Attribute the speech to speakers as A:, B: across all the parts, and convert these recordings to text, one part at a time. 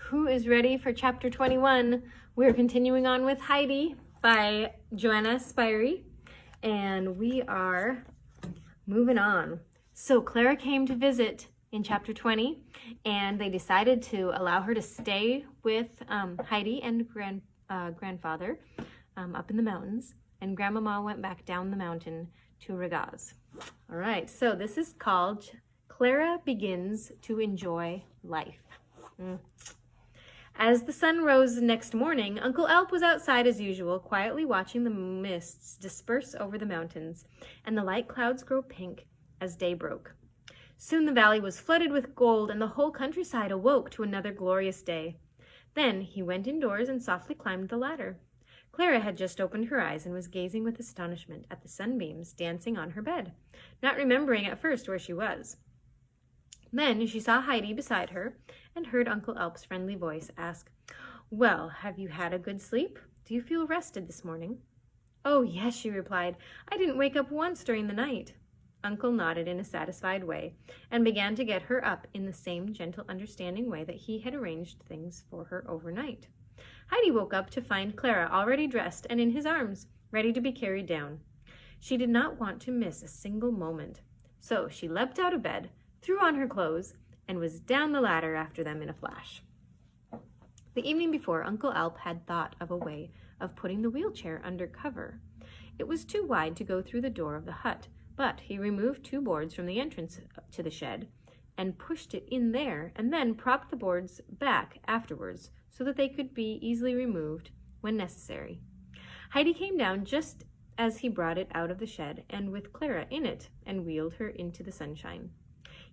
A: Who is ready for chapter 21? We're continuing on with Heidi by Joanna Spyri, and we are moving on. So Clara came to visit in chapter 20, and they decided to allow her to stay with Heidi and grandfather up in the mountains, and Grandmama went back down the mountain to Ragaz. All right, so this is called Clara Begins to Enjoy Life. As the sun rose next morning, Uncle Alp was outside as usual, quietly watching the mists disperse over the mountains and the light clouds grow pink as day broke. Soon the valley was flooded with gold, and the whole countryside awoke to another glorious day. Then he went indoors and softly climbed the ladder. Clara had just opened her eyes and was gazing with astonishment at the sunbeams dancing on her bed, not remembering at first where she was. Then she saw Heidi beside her and heard Uncle Alp's friendly voice ask, "Well, have you had a good sleep? Do you feel rested this morning?" "Oh, yes," she replied. "I didn't wake up once during the night." Uncle nodded in a satisfied way and began to get her up in the same gentle, understanding way that he had arranged things for her overnight. Heidi woke up to find Clara already dressed and in his arms, ready to be carried down. She did not want to miss a single moment, so she leapt out of bed, threw on her clothes, and was down the ladder after them in a flash. The evening before, Uncle Alp had thought of a way of putting the wheelchair under cover. It was too wide to go through the door of the hut, but he removed 2 boards from the entrance to the shed and pushed it in there, and then propped the boards back afterwards so that they could be easily removed when necessary. Heidi came down just as he brought it out of the shed and with Clara in it and wheeled her into the sunshine.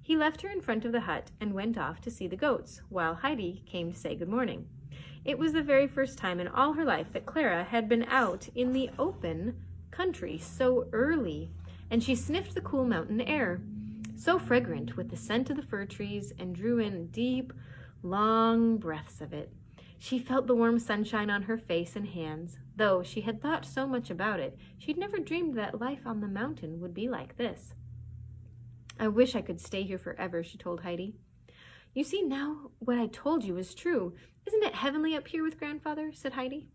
A: He left her in front of the hut and went off to see the goats, while Heidi came to say good morning. It was the very first time in all her life that Clara had been out in the open country so early, and she sniffed the cool mountain air, so fragrant with the scent of the fir trees, and drew in deep, long breaths of it. She felt the warm sunshine on her face and hands. Though she had thought so much about it, she'd never dreamed that life on the mountain would be like this. "I wish I could stay here forever," she told Heidi. "You see, now what I told you is true. Isn't it heavenly up here with Grandfather?" said Heidi.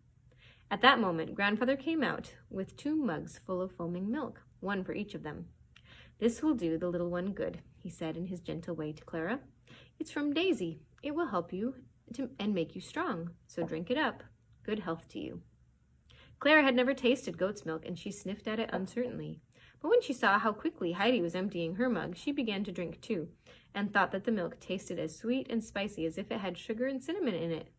A: At that moment, Grandfather came out with 2 mugs full of foaming milk, 1 for each of them. "This will do the little one good," he said in his gentle way to Clara. "It's from Daisy. It will help you and make you strong, so drink it up. Good health to you." Clara had never tasted goat's milk, and she sniffed at it uncertainly. But when she saw how quickly Heidi was emptying her mug, she began to drink too, and thought that the milk tasted as sweet and spicy as if it had sugar and cinnamon in it.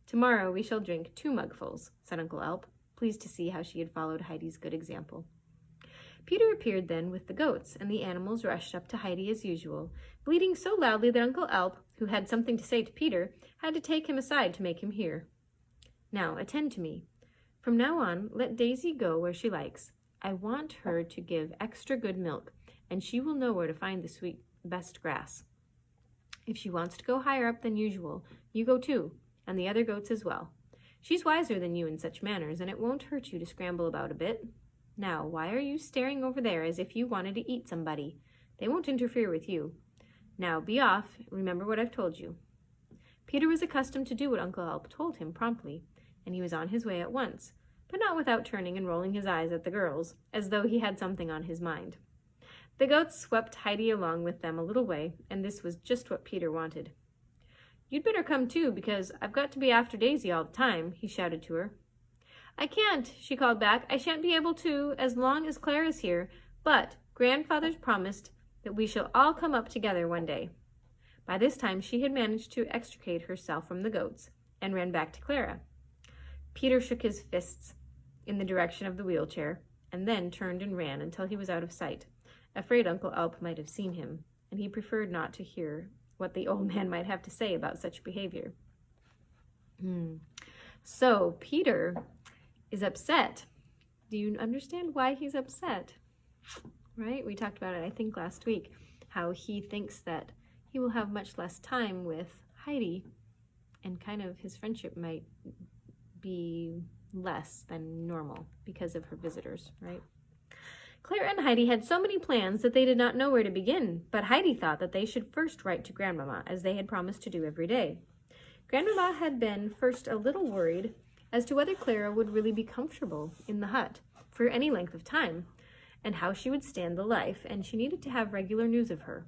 A: "Tomorrow we shall drink 2 mugfuls," said Uncle Alp, pleased to see how she had followed Heidi's good example. Peter appeared then with the goats, and the animals rushed up to Heidi as usual, bleating so loudly that Uncle Alp, who had something to say to Peter, had to take him aside to make him hear. "Now attend to me. From now on, let Daisy go where she likes. I want her to give extra good milk, and she will know where to find the best grass. If she wants to go higher up than usual, you go too, and the other goats as well. She's wiser than you in such matters, and it won't hurt you to scramble about a bit. Now, why are you staring over there as if you wanted to eat somebody? They won't interfere with you. Now, be off. Remember what I've told you." Peter was accustomed to do what Uncle Alp told him promptly, and he was on his way at once, but not without turning and rolling his eyes at the girls, as though he had something on his mind. The goats swept Heidi along with them a little way, and this was just what Peter wanted. "You'd better come too, because I've got to be after Daisy all the time," he shouted to her. "I can't," she called back. "I shan't be able to as long as Clara's here, but Grandfather's promised that we shall all come up together one day." By this time she had managed to extricate herself from the goats and ran back to Clara. Peter shook his fists in the direction of the wheelchair, and then turned and ran until he was out of sight, afraid Uncle Alp might have seen him, and he preferred not to hear what the old man might have to say about such behavior. So Peter is upset. Do you understand why he's upset? Right? We talked about it, I think, last week, how he thinks that he will have much less time with Heidi, and kind of his friendship might be less than normal because of her visitors, right? Clara and Heidi had so many plans that they did not know where to begin, but Heidi thought that they should first write to Grandmama, as they had promised to do every day. Grandmama had been first a little worried as to whether Clara would really be comfortable in the hut for any length of time, and how she would stand the life, and she needed to have regular news of her.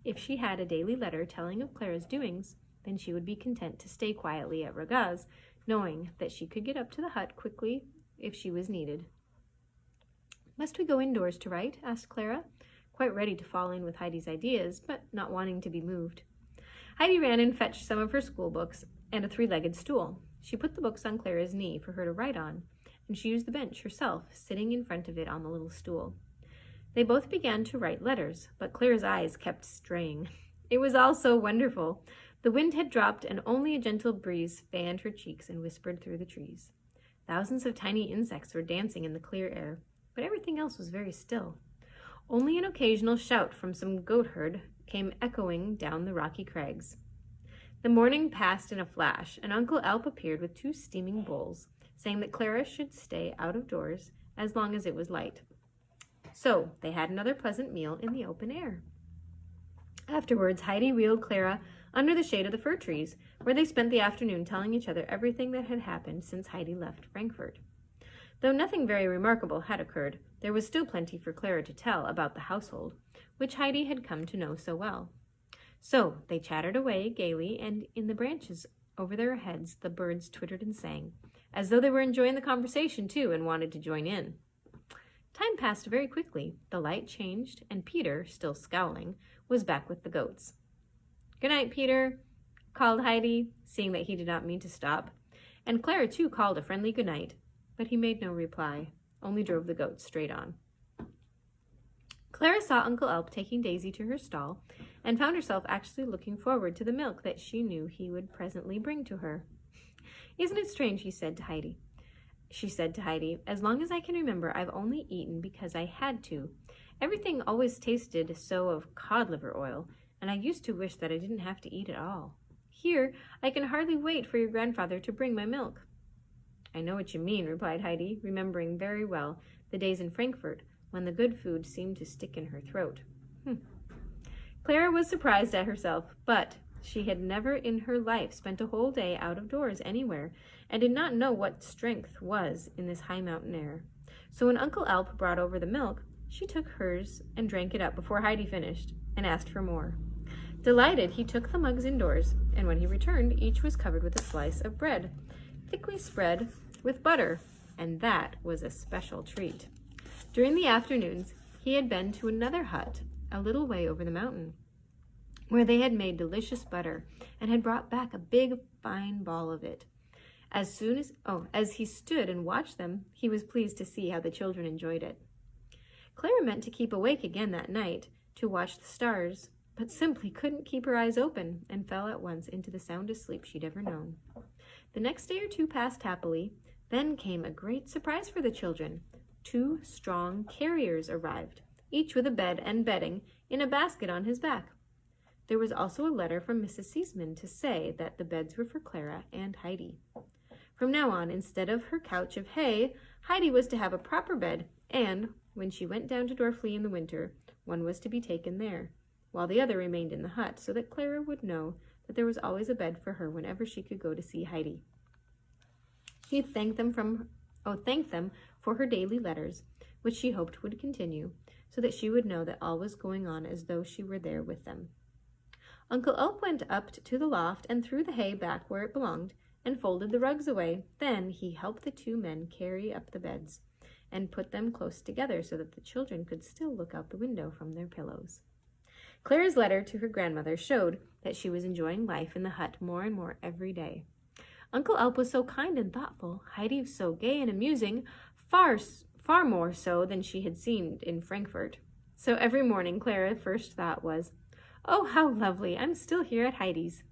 A: If she had a daily letter telling of Clara's doings, then she would be content to stay quietly at Ragaz, knowing that she could get up to the hut quickly if she was needed. "Must we go indoors to write?" asked Clara, quite ready to fall in with Heidi's ideas, but not wanting to be moved. Heidi ran and fetched some of her school books and a three-legged stool. She put the books on Clara's knee for her to write on, and she used the bench herself, sitting in front of it on the little stool. They both began to write letters, but Clara's eyes kept straying. It was all so wonderful. The wind had dropped, and only a gentle breeze fanned her cheeks and whispered through the trees. Thousands of tiny insects were dancing in the clear air, but everything else was very still. Only an occasional shout from some goatherd came echoing down the rocky crags. The morning passed in a flash, and Uncle Alp appeared with 2 steaming bowls, saying that Clara should stay out of doors as long as it was light. So they had another pleasant meal in the open air. Afterwards, Heidi wheeled Clara under the shade of the fir trees, where they spent the afternoon telling each other everything that had happened since Heidi left Frankfurt. Though nothing very remarkable had occurred, there was still plenty for Clara to tell about the household, which Heidi had come to know so well. So they chattered away gaily, and in the branches over their heads the birds twittered and sang, as though they were enjoying the conversation too and wanted to join in. Time passed very quickly. The light changed, and Peter, still scowling, was back with the goats. "Good night, Peter," called Heidi, seeing that he did not mean to stop, and Clara too called a friendly good night, but he made no reply, only drove the goats straight on. Clara saw Uncle Alp taking Daisy to her stall, and found herself actually looking forward to the milk that she knew he would presently bring to her. "Isn't it strange," she said to Heidi, "as long as I can remember, I've only eaten because I had to. Everything always tasted so of cod liver oil, and I used to wish that I didn't have to eat at all. Here, I can hardly wait for your grandfather to bring my milk." "I know what you mean," replied Heidi, remembering very well the days in Frankfurt when the good food seemed to stick in her throat. Clara was surprised at herself, but she had never in her life spent a whole day out of doors anywhere, and did not know what strength was in this high mountain air. So when Uncle Alp brought over the milk, she took hers and drank it up before Heidi finished, and asked for more. Delighted, he took the mugs indoors, and when he returned, each was covered with a slice of bread, thickly spread with butter, and that was a special treat. During the afternoons, he had been to another hut a little way over the mountain, where they had made delicious butter, and had brought back a big, fine ball of it. As he stood and watched them, he was pleased to see how the children enjoyed it. Clara meant to keep awake again that night to watch the stars, but simply couldn't keep her eyes open, and fell at once into the soundest sleep she'd ever known. The next day or two passed happily. Then came a great surprise for the children. 2 strong carriers arrived, each with a bed and bedding in a basket on his back. There was also a letter from Mrs. Seesman to say that the beds were for Clara and Heidi. From now on, instead of her couch of hay, Heidi was to have a proper bed, and when she went down to Dorfli in the winter, one was to be taken there, while the other remained in the hut, so that Clara would know that there was always a bed for her whenever she could go to see Heidi. She thanked them for her daily letters, which she hoped would continue, so that she would know that all was going on as though she were there with them. Uncle Alp went up to the loft and threw the hay back where it belonged, and folded the rugs away. Then he helped the 2 men carry up the beds, and put them close together so that the children could still look out the window from their pillows. Clara's letter to her grandmother showed that she was enjoying life in the hut more and more every day. Uncle Alp was so kind and thoughtful, Heidi so gay and amusing, far more so than she had seen in Frankfurt. So every morning Clara's first thought was, "Oh, how lovely! I'm still here at Heidi's."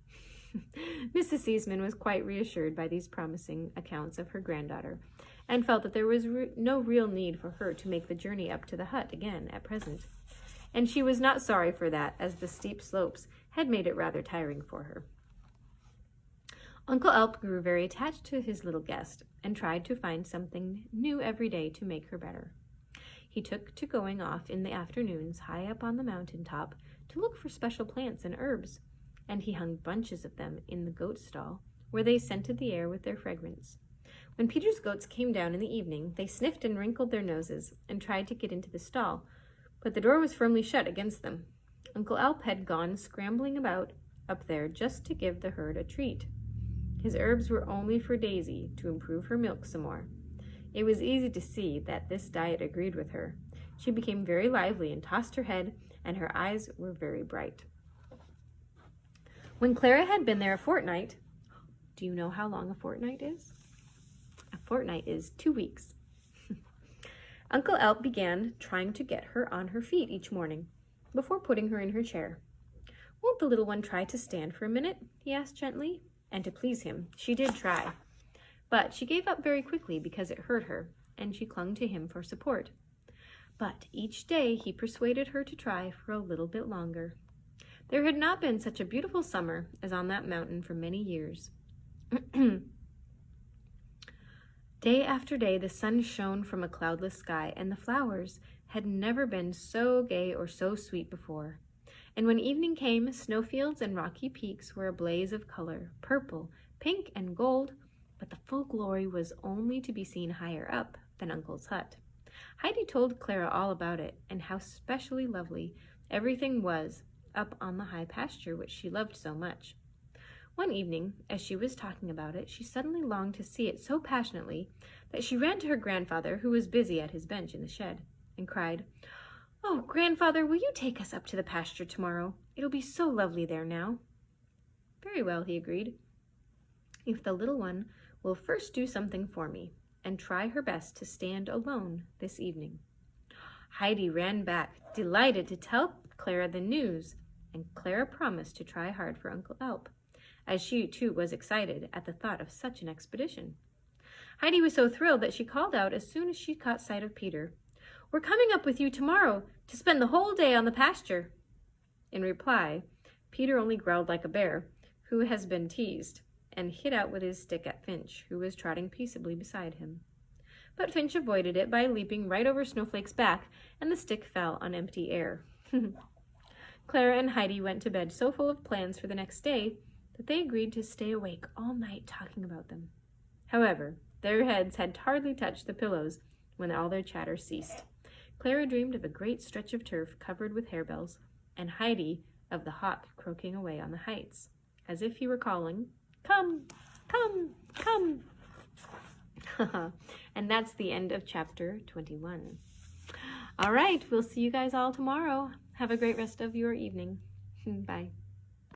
A: Mrs. Seesman was quite reassured by these promising accounts of her granddaughter, and felt that there was no real need for her to make the journey up to the hut again at present. And she was not sorry for that, as the steep slopes had made it rather tiring for her. Uncle Alp grew very attached to his little guest, and tried to find something new every day to make her better. He took to going off in the afternoons high up on the mountain top to look for special plants and herbs, and he hung bunches of them in the goat stall where they scented the air with their fragrance. When Peter's goats came down in the evening, they sniffed and wrinkled their noses and tried to get into the stall, but the door was firmly shut against them. Uncle Alp had gone scrambling about up there just to give the herd a treat. His herbs were only for Daisy, to improve her milk some more. It was easy to see that this diet agreed with her. She became very lively and tossed her head, and her eyes were very bright. When Clara had been there a fortnight, do you know how long a fortnight is? A fortnight is 2 weeks. Uncle Alp began trying to get her on her feet each morning before putting her in her chair. "Won't the little one try to stand for a minute?" he asked gently. And to please him, she did try. But she gave up very quickly because it hurt her, and she clung to him for support. But each day he persuaded her to try for a little bit longer. There had not been such a beautiful summer as on that mountain for many years. Day after day the sun shone from a cloudless sky, and the flowers had never been so gay or so sweet before. And when evening came, snowfields and rocky peaks were a blaze of color, purple, pink, and gold, but the full glory was only to be seen higher up than Uncle's hut. Heidi told Clara all about it, and how specially lovely everything was up on the high pasture which she loved so much. One evening, as she was talking about it, she suddenly longed to see it so passionately that she ran to her grandfather, who was busy at his bench in the shed, and cried, "Oh, Grandfather, will you take us up to the pasture tomorrow? It'll be so lovely there now." "Very well," he agreed, "if the little one will first do something for me and try her best to stand alone this evening." Heidi ran back, delighted to tell Clara the news, and Clara promised to try hard for Uncle Alp, as she too was excited at the thought of such an expedition. Heidi was so thrilled that she called out as soon as she caught sight of Peter, "We're coming up with you tomorrow to spend the whole day on the pasture." In reply, Peter only growled like a bear who has been teased, and hit out with his stick at Finch, who was trotting peaceably beside him. But Finch avoided it by leaping right over Snowflake's back, and the stick fell on empty air. Clara and Heidi went to bed so full of plans for the next day that they agreed to stay awake all night talking about them. However, their heads had hardly touched the pillows when all their chatter ceased. Clara dreamed of a great stretch of turf covered with harebells, and Heidi of the hawk croaking away on the heights, as if he were calling, "Come, come, come." And that's the end of chapter 21. All right, we'll see you guys all tomorrow. Have a great rest of your evening. Bye.